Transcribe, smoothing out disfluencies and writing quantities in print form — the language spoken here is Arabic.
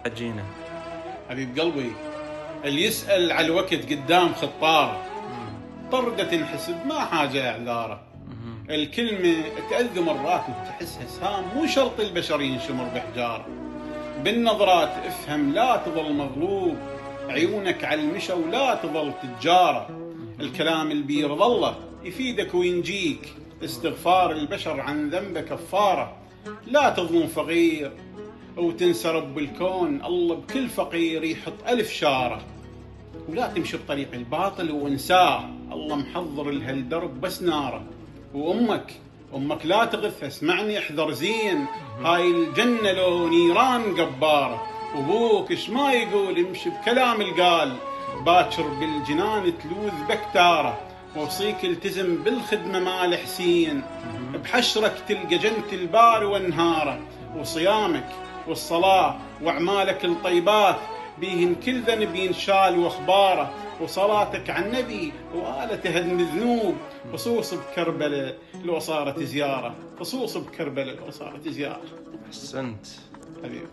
عجينة. حبيب قلبي، اللي يسأل على الوقت قدام خطاره، طردة تنحسب ما حاجة إعذاره. الكلمة تأذي مرات وتحسها سهام، مو شرط البشر ينشمر بحجاره. بالنظرات افهم لا تظل مغلوب، عيونك على المشى ولا تظل تجاره. الكلام اللي بيرضى الله يفيدك وينجيك، استغفار البشر عن ذنبه كفاره. لا تظلم فقير وتنسى رب الكون، الله بكل فقير يحط 1000 شاره. ولا تمشي بطريق الباطل وانساه، الله محضر لهالدرب بس ناره. وأمك لا تغث، اسمعني احذر زين، هاي الجنة لو نيران قبارة. وأبوك اش ما يقول امشي بكلام القال، باكر بالجنان تلوذ بكتارة. ووصيك التزم بالخدمة مع الحسين، بحشرك تلقى جنة الباري والنهارة. وصيامك والصلاة وأعمالك الطيبات، بيهن كل ذنب ينشال واخباره. وصلاتك على النبي وآله تهدم الذنوب، خصوص بكربلاء لو صارت زيارة، خصوص بكربلاء لو صارت زيارة. أحسنت حبيبي.